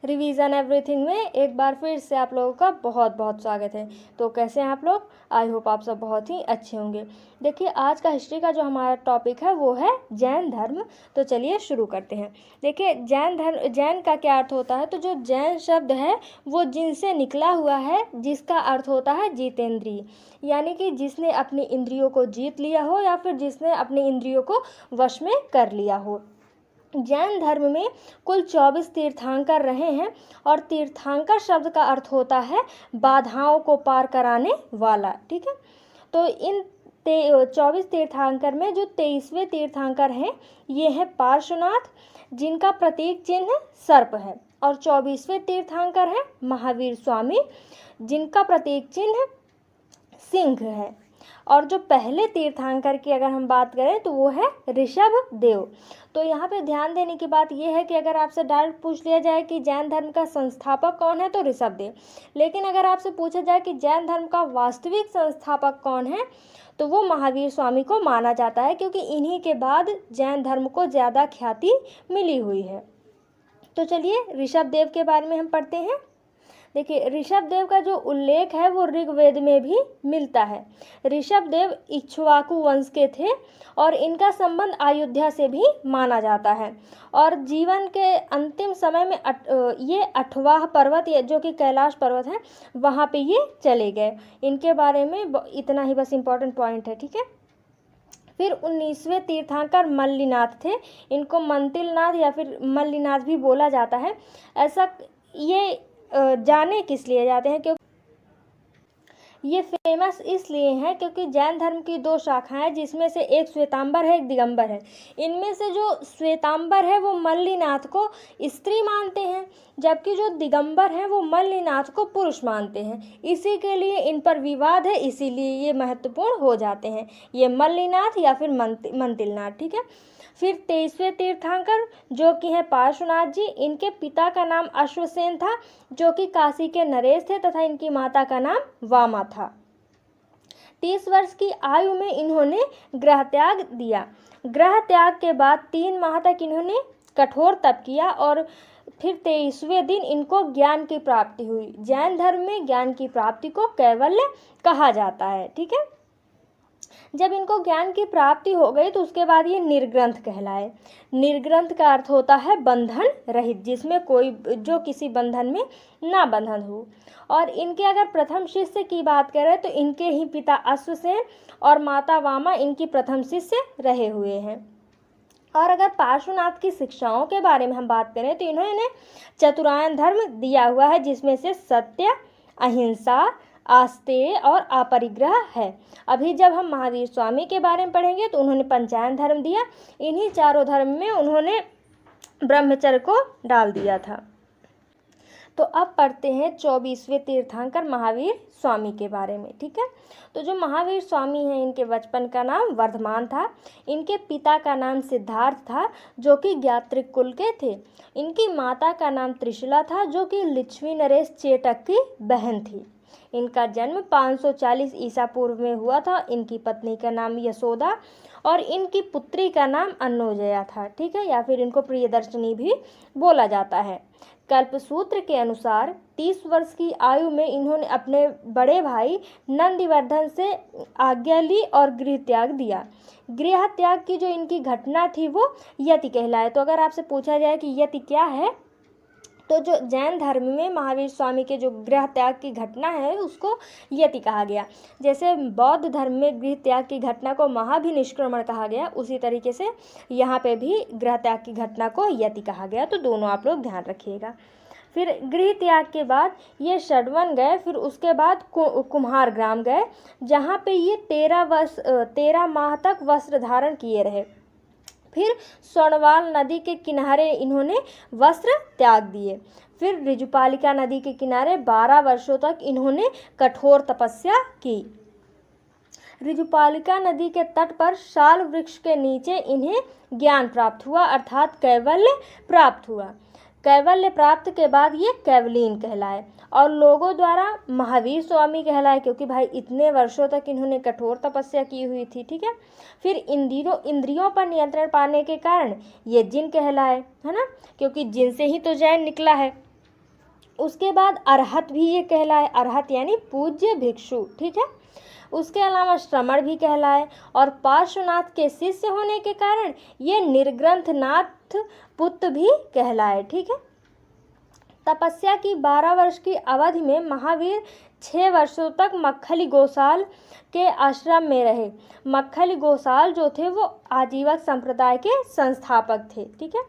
Revision everything में एक बार फिर से आप लोगों का बहुत बहुत स्वागत है। तो कैसे हैं आप लोग? आई होप आप सब बहुत ही अच्छे होंगे। देखिए, आज का हिस्ट्री का जो हमारा टॉपिक है वो है जैन धर्म। तो चलिए शुरू करते हैं। देखिए, जैन का क्या अर्थ होता है? तो जो जैन शब्द है वो जिनसे निकला हुआ है, जिसका अर्थ होता है जितेंद्रिय, यानी कि जिसने अपनी इंद्रियों को जीत लिया हो या फिर जिसने अपनी इंद्रियों को वश में कर लिया हो। जैन धर्म में कुल 24 तीर्थंकर रहे हैं और तीर्थंकर शब्द का अर्थ होता है बाधाओं को पार कराने वाला। ठीक है, तो इन 24 तीर्थंकर में जो 23वें तीर्थंकर हैं ये हैं पार्श्वनाथ, जिनका प्रतीक चिन्ह सर्प है, और 24वें तीर्थंकर हैं महावीर स्वामी, जिनका प्रतीक चिन्ह सिंह है। और जो पहले तीर्थंकर की अगर हम बात करें तो वो है ऋषभ देव। तो यहाँ पे ध्यान देने की बात ये है कि अगर आपसे डायरेक्ट पूछ लिया जाए कि जैन धर्म का संस्थापक कौन है तो ऋषभ देव, लेकिन अगर आपसे पूछा जाए कि जैन धर्म का वास्तविक संस्थापक कौन है तो वो महावीर स्वामी को माना जाता है, क्योंकि इन्हीं के बाद जैन धर्म को ज़्यादा ख्याति मिली हुई है। तो चलिए ऋषभ देव के बारे में हम पढ़ते हैं। देखिए, ऋषभ देव का जो उल्लेख है वो ऋग्वेद में भी मिलता है। ऋषभ देव इक्ष्वाकु वंश के थे और इनका संबंध अयोध्या से भी माना जाता है। और जीवन के अंतिम समय में ये 8वां पर्वत जो कि कैलाश पर्वत है वहाँ पे ये चले गए। इनके बारे में इतना ही बस इम्पोर्टेंट पॉइंट है। ठीक है, फिर 19वें तीर्थंकर मल्लिनाथ थे। इनको मंतिलनाथ या फिर मल्लिनाथ भी बोला जाता है। ऐसा ये जाने किस लिए जाते हैं? क्योंकि ये फेमस इसलिए हैं क्योंकि जैन धर्म की 2 शाखाएं, जिसमें से एक श्वेतांबर है, एक दिगंबर है। इनमें से जो श्वेतांबर है वो मल्लिनाथ को स्त्री मानते हैं, जबकि जो दिगंबर हैं वो मल्लिनाथ को पुरुष मानते हैं। इसी के लिए इन पर विवाद है, इसीलिए ये महत्वपूर्ण हो जाते हैं, ये मल्लिनाथ या फिर मंतिलनाथ। ठीक है, फिर 23वें तीर्थंकर जो कि हैं पार्श्वनाथ जी। इनके पिता का नाम अश्वसेन था जो कि काशी के नरेश थे, तथा इनकी माता का नाम वामा था। 30 वर्ष की आयु में इन्होंने गृह त्याग दिया। गृह त्याग के बाद 3 माह तक इन्होंने कठोर तप किया और फिर 23वें दिन इनको ज्ञान की प्राप्ति हुई। जैन धर्म में ज्ञान की प्राप्ति को कैवल्य कहा जाता है। ठीक है, जब इनको ज्ञान की प्राप्ति हो गई तो उसके बाद ये निर्ग्रंथ कहलाए। निर्ग्रंथ का अर्थ होता है बंधन रहित, जिसमें कोई जो किसी बंधन में ना बंधन हो। और इनके अगर प्रथम शिष्य की बात करें तो इनके ही पिता अश्वसेन और माता वामा इनकी प्रथम शिष्य रहे हुए हैं। और अगर पार्श्वनाथ की शिक्षाओं के बारे में हम बात करें तो इन्होंने चतुरायन धर्म दिया हुआ है, जिसमें से सत्य, अहिंसा, आस्तेय और अपरिग्रह है। अभी जब हम महावीर स्वामी के बारे में पढ़ेंगे तो उन्होंने पंचायन धर्म दिया। इन्हीं चारों धर्म में उन्होंने ब्रह्मचर्य को डाल दिया था। तो अब पढ़ते हैं 24वें तीर्थंकर महावीर स्वामी के बारे में। ठीक है, तो जो महावीर स्वामी हैं इनके बचपन का नाम वर्धमान था। इनके पिता का नाम सिद्धार्थ था जो कि ज्ञात्रिक कुल के थे। इनकी माता का नाम त्रिशूला था जो कि लिच्छवी नरेश चेटक की बहन थी। इनका जन्म 540 ईसा पूर्व में हुआ था। इनकी पत्नी का नाम यशोदा और इनकी पुत्री का नाम अन्नोजया था। ठीक है, या फिर इनको प्रियदर्शनी भी बोला जाता है। कल्पसूत्र के अनुसार 30 वर्ष की आयु में इन्होंने अपने बड़े भाई नंदिवर्धन से आज्ञा ली और गृह त्याग दिया। गृह त्याग की जो इनकी घटना थी वो यति कहलाए। तो अगर आपसे पूछा जाए कि यति क्या है तो जो जैन धर्म में महावीर स्वामी के जो गृह त्याग की घटना है उसको यति कहा गया। जैसे बौद्ध धर्म में गृह त्याग की घटना को महाभिनिष्क्रमण कहा गया, उसी तरीके से यहाँ पे भी गृह त्याग की घटना को यति कहा गया। तो दोनों आप लोग ध्यान रखिएगा। फिर गृह त्याग के बाद ये षडवन गए, फिर उसके बाद कुम्हार ग्राम गए, जहाँ पे ये 13 माह तक वस्त्र धारण किए रहे। फिर स्वर्णवाल नदी के किनारे इन्होंने वस्त्र त्याग दिए। फिर ऋजुपालिका नदी के किनारे 12 वर्षों तक इन्होंने कठोर तपस्या की। ऋजुपालिका नदी के तट पर शाल वृक्ष के नीचे इन्हें ज्ञान प्राप्त हुआ, अर्थात कैवल्य प्राप्त हुआ। कैवल्य प्राप्त के बाद ये कैवलीन कहलाए और लोगों द्वारा महावीर स्वामी कहलाए, क्योंकि भाई इतने वर्षों तक इन्होंने कठोर तपस्या की हुई थी। ठीक है, फिर इंद्रियों पर नियंत्रण पाने के कारण ये जिन कहलाए, है ना, क्योंकि जिन से ही तो जैन निकला है। उसके बाद अरहत भी ये कहलाए, अरहत यानी पूज्य भिक्षु, ठीक है। उसके अलावा श्रमण भी कहलाए और पार्श्वनाथ के शिष्य होने के कारण ये निर्ग्रंथनाथ पुत्र भी कहलाए, ठीक है। तपस्या की 12 वर्ष की अवधि में महावीर 6 वर्षों तक मक्खली गोसाल के आश्रम में रहे। मक्खली गोसाल जो थे वो आजीवक संप्रदाय के संस्थापक थे, ठीक है।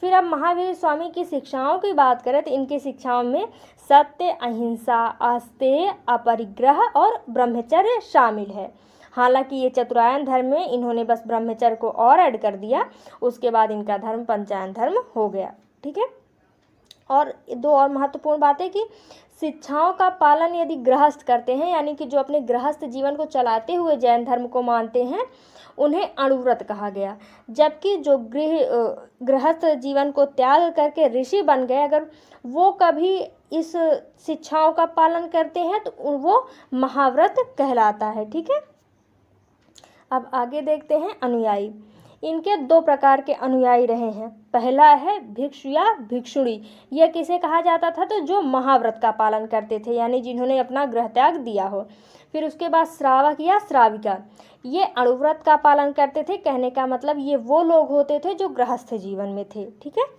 फिर अब महावीर स्वामी की शिक्षाओं की बात करें तो इनकी शिक्षाओं में सत्य, अहिंसा, आस्तेय, अपरिग्रह और ब्रह्मचर्य शामिल है। हालांकि ये चतुरायन धर्म में इन्होंने बस ब्रह्मचर्य को और ऐड कर दिया, उसके बाद इनका धर्म पंचायन धर्म हो गया, ठीक है। और दो और महत्वपूर्ण बातें कि शिक्षाओं का पालन यदि गृहस्थ करते हैं, यानी कि जो अपने गृहस्थ जीवन को चलाते हुए जैन धर्म को मानते हैं, उन्हें अणुव्रत कहा गया। जबकि जो गृहस्थ जीवन को त्याग करके ऋषि बन गए, अगर वो कभी इस शिक्षाओं का पालन करते हैं तो वो महाव्रत कहलाता है, ठीक है। अब आगे देखते हैं अनुयायी। इनके 2 प्रकार के अनुयायी रहे हैं। पहला है भिक्षु या भिक्षुणी। यह किसे कहा जाता था? तो जो महाव्रत का पालन करते थे, यानी जिन्होंने अपना गृह त्याग दिया हो। फिर उसके बाद श्रावक या श्राविका, ये अणुव्रत का पालन करते थे। कहने का मतलब ये वो लोग होते थे जो गृहस्थ जीवन में थे, ठीक है।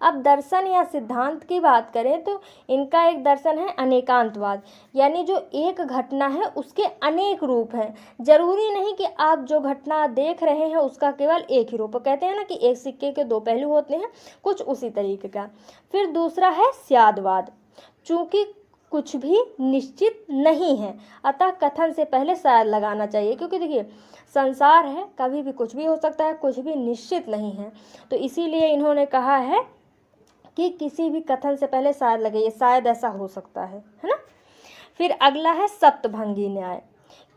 अब दर्शन या सिद्धांत की बात करें तो इनका एक दर्शन है अनेकांतवाद, यानी जो एक घटना है उसके अनेक रूप हैं। जरूरी नहीं कि आप जो घटना देख रहे हैं उसका केवल एक ही रूप। कहते हैं ना कि एक सिक्के के 2 पहलू होते हैं, कुछ उसी तरीके का। फिर दूसरा है स्यादवाद। चूँकि कुछ भी निश्चित नहीं है, अतः कथन से पहले शायद लगाना चाहिए, क्योंकि देखिए संसार है, कभी भी कुछ भी हो सकता है, कुछ भी निश्चित नहीं है। तो इसीलिए इन्होंने कहा है कि किसी भी कथन से पहले शायद लगाइए, शायद ऐसा हो सकता है ना। फिर अगला है सप्तभंगी न्याय।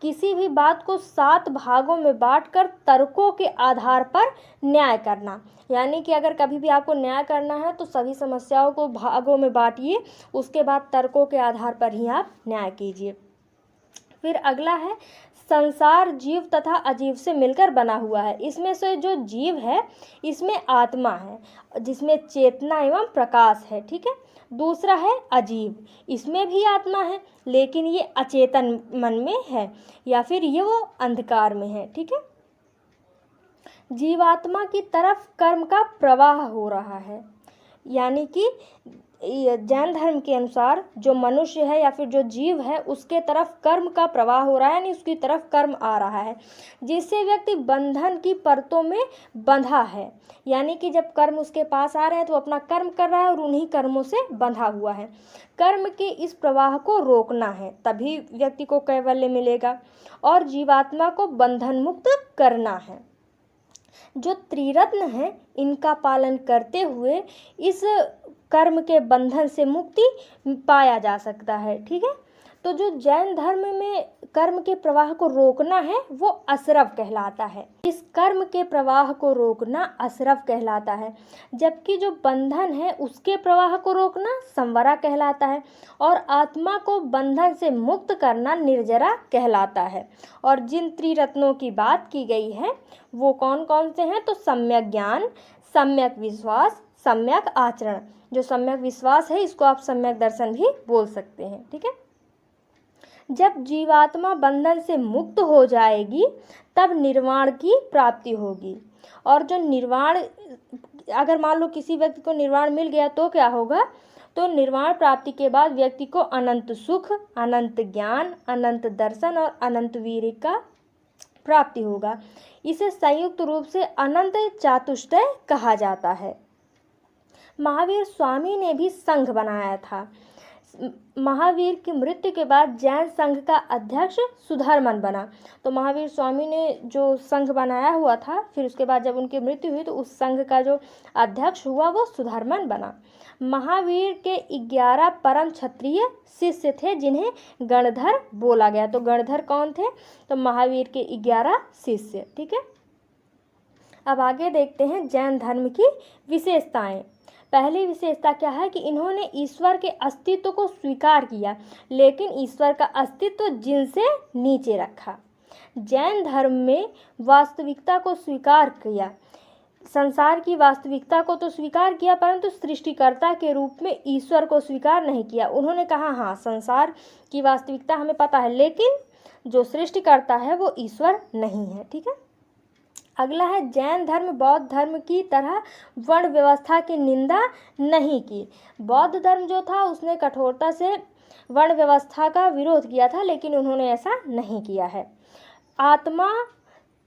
किसी भी बात को 7 भागों में बांटकर तर्कों के आधार पर न्याय करना, यानी कि अगर कभी भी आपको न्याय करना है तो सभी समस्याओं को भागों में बांटिए, उसके बाद तर्कों के आधार पर ही आप न्याय कीजिए। फिर अगला है संसार जीव तथा अजीव से मिलकर बना हुआ है। इसमें से जो जीव है इसमें आत्मा है, जिसमें चेतना एवं प्रकाश है, ठीक है। दूसरा है अजीव, इसमें भी आत्मा है लेकिन ये अचेतन मन में है, या फिर ये वो अंधकार में है, ठीक है। जीवात्मा की तरफ कर्म का प्रवाह हो रहा है, यानी कि जैन धर्म के अनुसार जो मनुष्य है या फिर जो जीव है उसके तरफ कर्म का प्रवाह हो रहा है, यानी उसकी तरफ कर्म आ रहा है, जिससे व्यक्ति बंधन की परतों में बंधा है। यानी कि जब कर्म उसके पास आ रहे हैं तो अपना कर्म कर रहा है और उन्हीं कर्मों से बंधा हुआ है। कर्म के इस प्रवाह को रोकना है, तभी व्यक्ति को कैवल्य मिलेगा, और जीवात्मा को बंधन मुक्त करना है। जो त्रिरत्न है इनका पालन करते हुए इस कर्म के बंधन से मुक्ति पाया जा सकता है, ठीक है। तो जो जैन धर्म में कर्म के प्रवाह को रोकना है वो असरव कहलाता है। इस कर्म के प्रवाह को रोकना असरव कहलाता है, जबकि जो बंधन है उसके प्रवाह को रोकना संवरा कहलाता है, और आत्मा को बंधन से मुक्त करना निर्जरा कहलाता है। और जिन त्रिरत्नों की बात की गई है वो कौन कौन से हैं? तो सम्यक ज्ञान, सम्यक विश्वास, सम्यक आचरण। जो सम्यक विश्वास है इसको आप सम्यक दर्शन भी बोल सकते हैं, ठीक है। जब जीवात्मा बंधन से मुक्त हो जाएगी तब निर्वाण की प्राप्ति होगी। और जो निर्वाण, अगर मान लो किसी व्यक्ति को निर्वाण मिल गया तो क्या होगा? तो निर्वाण प्राप्ति के बाद व्यक्ति को अनंत सुख, अनंत ज्ञान, अनंत दर्शन और अनंत वीर्य का प्राप्ति होगा। इसे संयुक्त रूप से अनंत चातुष्टय कहा जाता है। महावीर स्वामी ने भी संघ बनाया था। महावीर की मृत्यु के बाद जैन संघ का अध्यक्ष सुधर्मन बना। तो महावीर स्वामी ने जो संघ बनाया हुआ था, फिर उसके बाद जब उनकी मृत्यु हुई तो उस संघ का जो अध्यक्ष हुआ वो सुधर्मन बना। महावीर के 11 परम क्षत्रिय शिष्य थे जिन्हें गणधर बोला गया। तो गणधर कौन थे? तो महावीर के 11 शिष्य, ठीक है। अब आगे देखते हैं जैन धर्म की विशेषताएं। पहली विशेषता क्या है कि इन्होंने ईश्वर के अस्तित्व को स्वीकार किया, लेकिन ईश्वर का अस्तित्व जिनसे नीचे रखा। जैन धर्म में वास्तविकता को स्वीकार किया, संसार की वास्तविकता को तो स्वीकार किया, परंतु सृष्टिकर्ता के रूप में ईश्वर को स्वीकार नहीं किया। उन्होंने कहा हाँ, संसार की वास्तविकता हमें पता है, लेकिन जो सृष्टिकर्ता है वो ईश्वर नहीं है। ठीक है। अगला है, जैन धर्म बौद्ध धर्म की तरह वर्ण व्यवस्था की निंदा नहीं की। बौद्ध धर्म जो था उसने कठोरता से वर्ण व्यवस्था का विरोध किया था, लेकिन उन्होंने ऐसा नहीं किया है। आत्मा,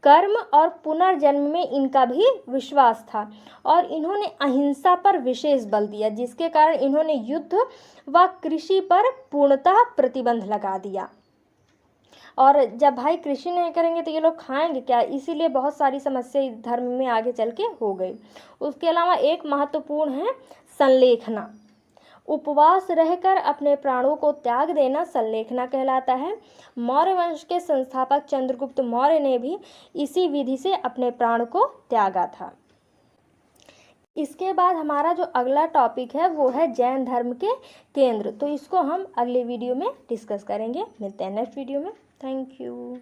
कर्म और पुनर्जन्म में इनका भी विश्वास था और इन्होंने अहिंसा पर विशेष बल दिया, जिसके कारण इन्होंने युद्ध व कृषि पर पूर्णतः प्रतिबंध लगा दिया। और जब भाई कृषि नहीं करेंगे तो ये लोग खाएंगे क्या, इसीलिए बहुत सारी समस्या इस धर्म में आगे चल के हो गई। उसके अलावा एक महत्वपूर्ण है संलेखना। उपवास रहकर अपने प्राणों को त्याग देना संलेखना कहलाता है। मौर्य वंश के संस्थापक चंद्रगुप्त मौर्य ने भी इसी विधि से अपने प्राण को त्यागा था। इसके बाद हमारा जो अगला टॉपिक है वो है जैन धर्म के केंद्र। तो इसको हम अगले वीडियो में डिस्कस करेंगे। मिलते हैं नेक्स्ट वीडियो में। Thank you.